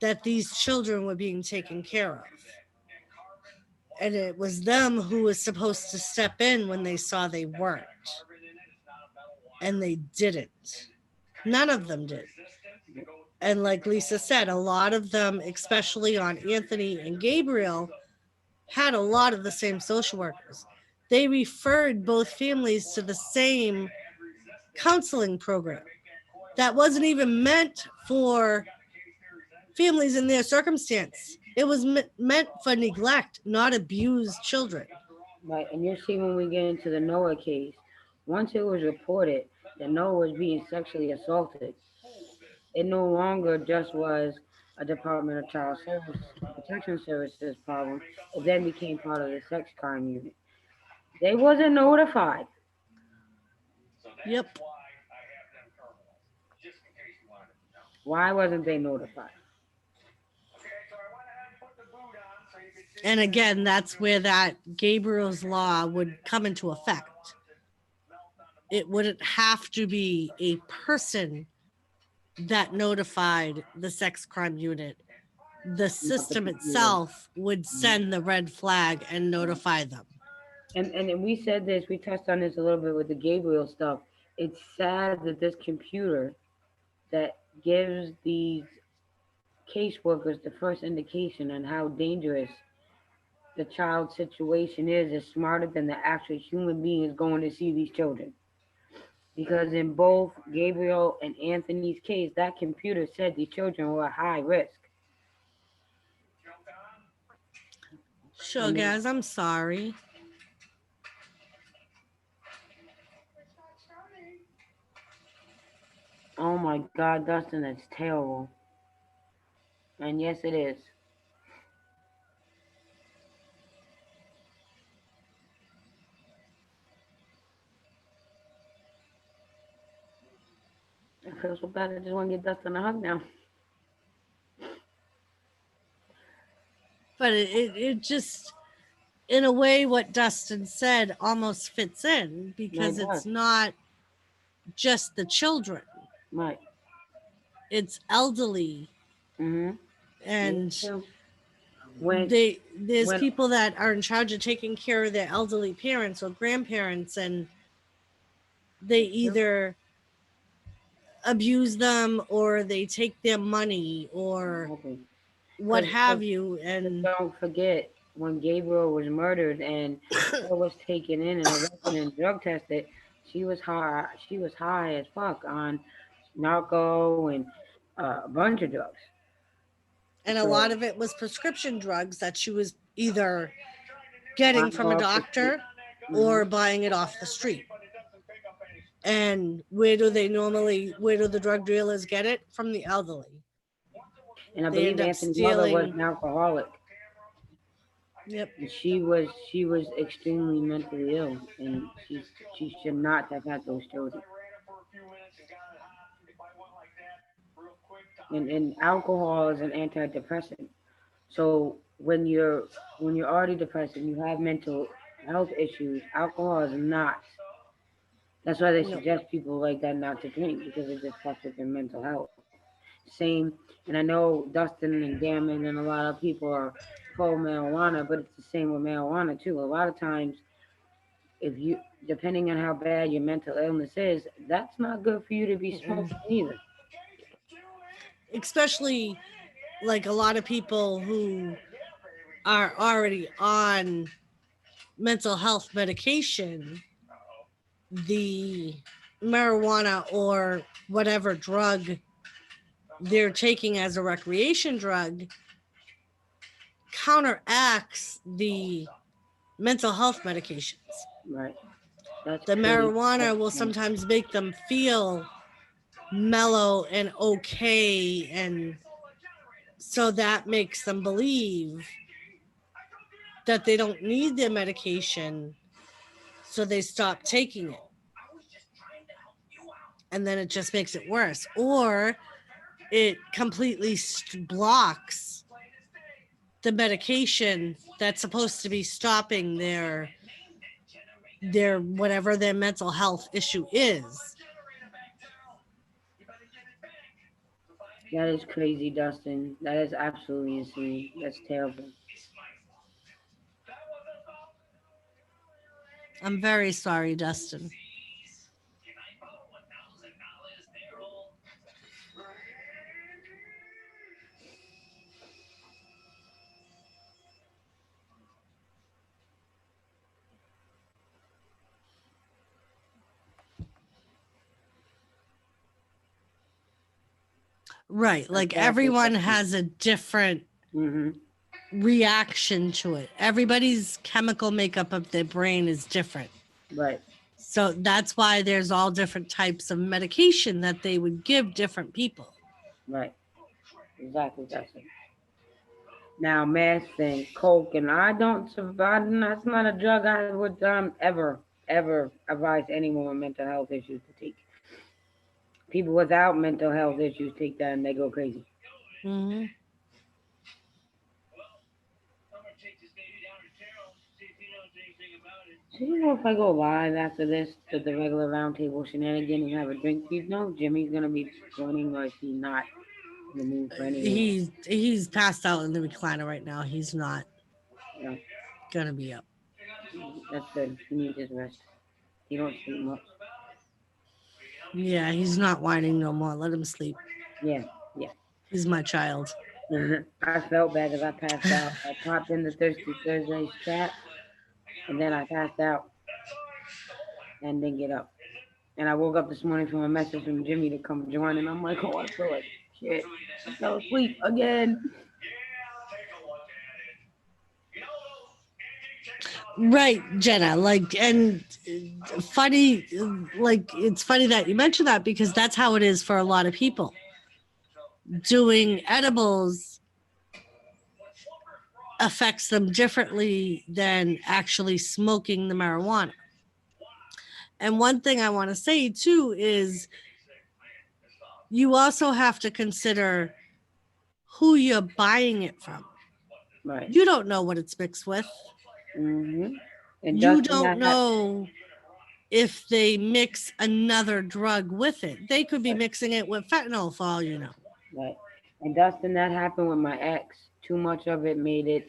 that these children were being taken care of. And it was them who was supposed to step in when they saw they weren't. And they didn't. None of them did. And like Lisa said, a lot of them, especially on Anthony and Gabriel, had a lot of the same social workers. They referred both families to the same counseling program that wasn't even meant for families in their circumstance. It was meant for neglect, not abused children. Right, and you see when we get into the Noah case, once it was reported that Noah was being sexually assaulted, it no longer just was a Department of Child Service Protection Services problem. It then became part of the sex crime unit. They wasn't notified. Yep. Why wasn't they notified? And again, that's where that Gabriel's law would come into effect. It wouldn't have to be a person that notified the sex crime unit. The system itself would send the red flag and notify them. And we said this, we touched on this a little bit with the Gabriel stuff. It's sad that this computer that gives these caseworkers the first indication on how dangerous the child situation is smarter than the actual human beings going to see these children. Because in both Gabriel and Anthony's case, that computer said the children were high risk. Sure, guys, I'm sorry. Oh my God, Dustin, that's terrible. And yes, it is. I feel so bad. I just want to get Dustin a hug now. But it just, in a way, what Dustin said almost fits in because it's not just the children. Right. It's elderly. Mm-hmm. And there's people that are in charge of taking care of their elderly parents or grandparents, and they either abuse them or they take their money or what have you. And don't forget when Gabriel was murdered and her was taken in and arrested and drug tested, she was high. She was high as fuck on narco and a bunch of drugs. And a lot of it was prescription drugs that she was either getting from a doctor or buying it off the street. And where do the drug dealers get it? From the elderly. And I believe Anthony's mother was an alcoholic. Yep. And she was extremely mentally ill, and she should not have had those children. And alcohol is an antidepressant. So when you're already depressed and you have mental health issues, alcohol is not. That's why they suggest people like that not to drink, because it just fucks with their mental health. Same, and I know Dustin and Damon and a lot of people are pro marijuana, but it's the same with marijuana too. A lot of times, if you, depending on how bad your mental illness is, that's not good for you to be smoking either. Especially like a lot of people who are already on mental health medication, the marijuana or whatever drug they're taking as a recreation drug counteracts the mental health medications. Right. The marijuana will sometimes make them feel mellow and okay, and so that makes them believe that they don't need their medication, so they stop taking it. And then it just makes it worse. Or it completely blocks the medication that's supposed to be stopping their whatever their mental health issue is. That is crazy, Dustin. That is absolutely insane. That's terrible. I'm very sorry, Dustin. Right. Like Exactly. everyone has a different Mm-hmm. reaction to it. Everybody's chemical makeup of their brain is different. Right. So that's why there's all different types of medication that they would give different people. Right. Exactly. That's it. Now, meth and coke, and I don't survive. That's not a drug I would ever advise anyone with mental health issues to take. People without mental health issues take that and they go crazy. Mm-hmm. So you know, if I go live after this to the regular roundtable shenanigan and have a drink, you know Jimmy's gonna be joining, or is he not in the mood for anything? He's passed out in the recliner right now. He's not You know, gonna be up. that's good. He needs his rest. He don't sleep much. Yeah, he's not whining no more. Let him sleep. Yeah, yeah. He's my child. I felt bad because I passed out. I popped in the Thirsty Thursdays chat, and then I passed out and didn't get up. And I woke up this morning from a message from Jimmy to come join, and I'm like, oh, I feel like shit. I fell asleep again. Right, Jenna. Like, and funny, like, it's funny that you mentioned that because that's how it is for a lot of people. Doing edibles affects them differently than actually smoking the marijuana. And one thing I want to say too is you also have to consider who you're buying it from. Right. You don't know what it's mixed with. Mm-hmm. And You Dustin, don't know if they mix another drug with it. They could be mixing it with fentanyl for all you know. right. And Dustin, that happened with my ex. Too much of it made it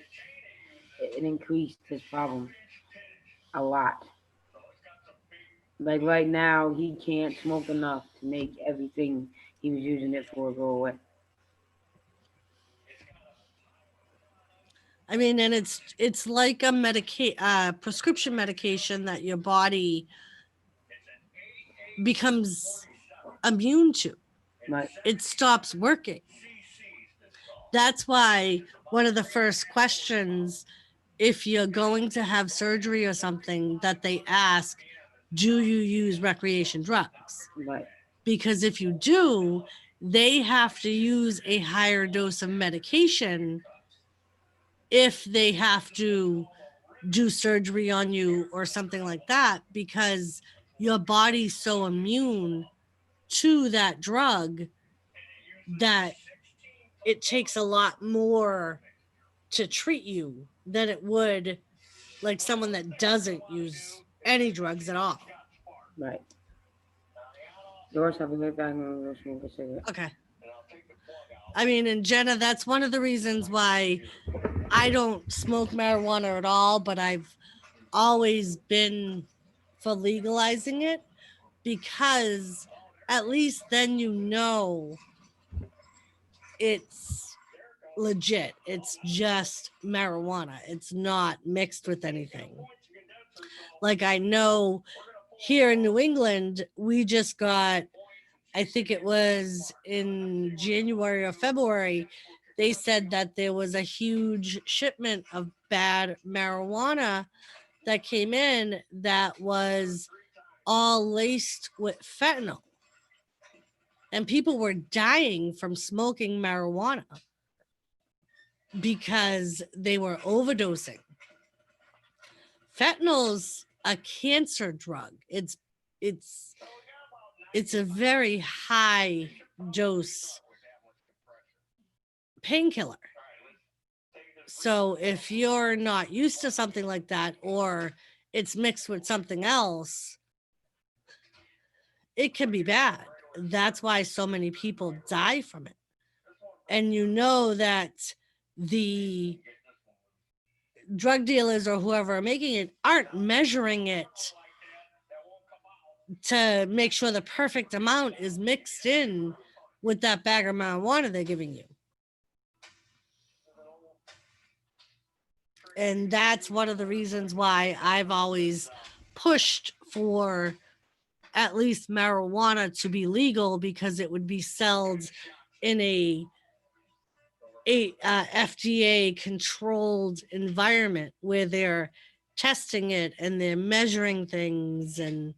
increased his problem a lot. Like right now, he can't smoke enough to make everything he was using it for go away. I mean, and it's like a prescription medication that your body becomes immune to. Right. It stops working. That's why one of the first questions, if you're going to have surgery or something, that they ask, do you use recreation drugs? Right. Because if you do, they have to use a higher dose of medication if they have to do surgery on you or something like that, because your body's so immune to that drug that it takes a lot more to treat you than it would like someone that doesn't use any drugs at all. Right. Doris, I'll be right back. I'm gonna go smoke a cigarette. Okay. I mean, and Jenna, that's one of the reasons why I don't smoke marijuana at all, but I've always been for legalizing it, because at least then you know it's legit. It's just marijuana. It's not mixed with anything. Like I know here in New England, we just got, I think it was in January or February, they said that there was a huge shipment of bad marijuana that came in that was all laced with fentanyl. And people were dying from smoking marijuana because they were overdosing. Fentanyl's a cancer drug. It's a very high dose painkiller. So if you're not used to something like that, or it's mixed with something else, it can be bad. That's why so many people die from it. And you know that the drug dealers or whoever are making it aren't measuring it to make sure the perfect amount is mixed in with that bag of marijuana they're giving you. And that's one of the reasons why I've always pushed for at least marijuana to be legal, because it would be sold in a FDA controlled environment where they're testing it and they're measuring things and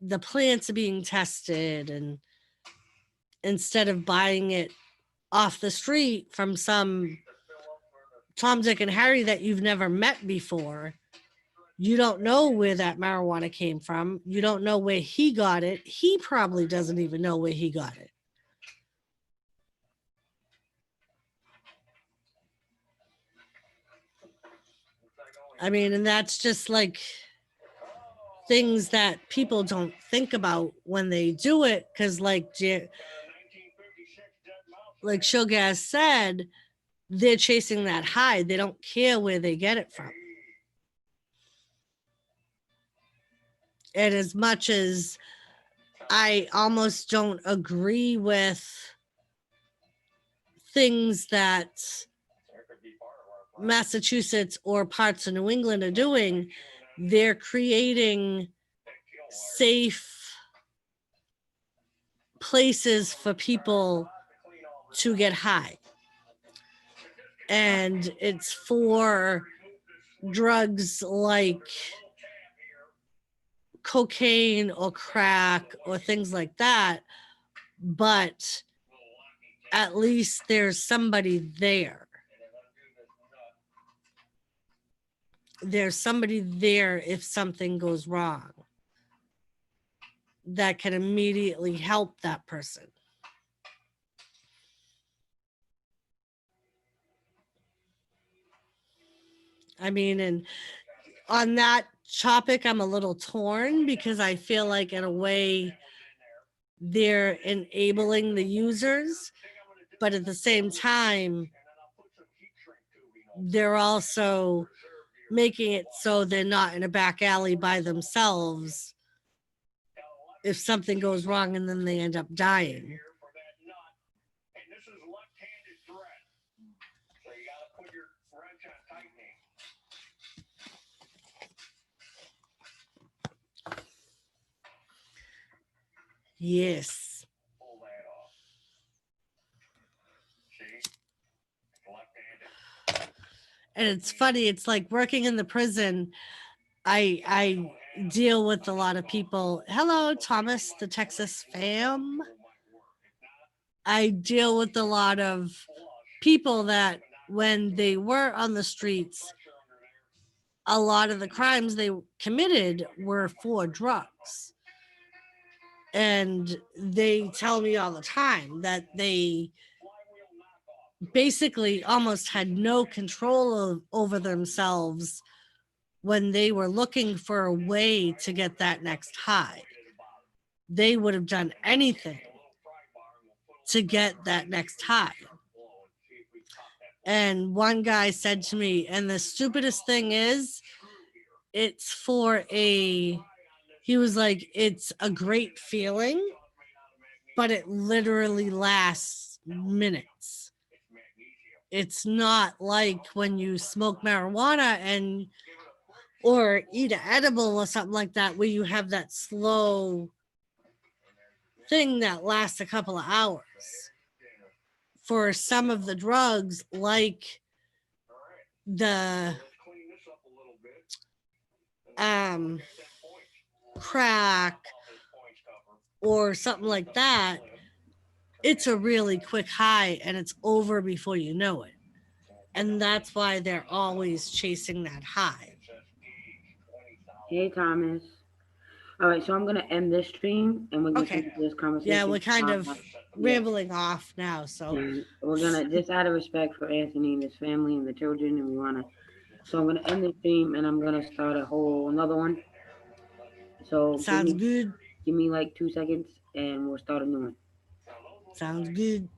the plants are being tested, and instead of buying it off the street from some Tom, Dick, and Harry that you've never met before, you don't know where that marijuana came from. You don't know where he got it. He probably doesn't even know where he got it. I mean, and that's just like things that people don't think about when they do it, because like Showgas said, they're chasing that high. They don't care where they get it from. And as much as I almost don't agree with things that Massachusetts or parts of New England are doing, they're creating safe places for people to get high. And it's for drugs like cocaine or crack or things like that. But at least there's somebody there. There's somebody there if something goes wrong that can immediately help that person. I mean, and on that topic, I'm a little torn because I feel like in a way they're enabling the users, but at the same time, they're also making it so they're not in a back alley by themselves if something goes wrong and then they end up dying. Yes. And it's funny, it's like working in the prison. I deal with a lot of people. Hello, Thomas, the Texas fam. I deal with a lot of people that when they were on the streets, a lot of the crimes they committed were for drugs. And they tell me all the time that they basically almost had no control over themselves when they were looking for a way to get that next high. They would have done anything to get that next high. And one guy said to me, and the stupidest thing is, it's for he was like, it's a great feeling, but it literally lasts minutes. It's not like when you smoke marijuana or eat an edible or something like that, where you have that slow thing that lasts a couple of hours. For some of the drugs, like the crack or something like that, it's a really quick high and it's over before you know it. And that's why they're always chasing that high. Hey, Thomas. All right, so I'm gonna end this stream and we're gonna Okay. continue this conversation. Yeah, we're kind of rambling off now, so and we're gonna just out of respect for Anthony and his family and the children, and we wanna. So I'm gonna end the stream and I'm gonna start another one. So sounds good. Give me like 2 seconds and we'll start a new one. Sounds good.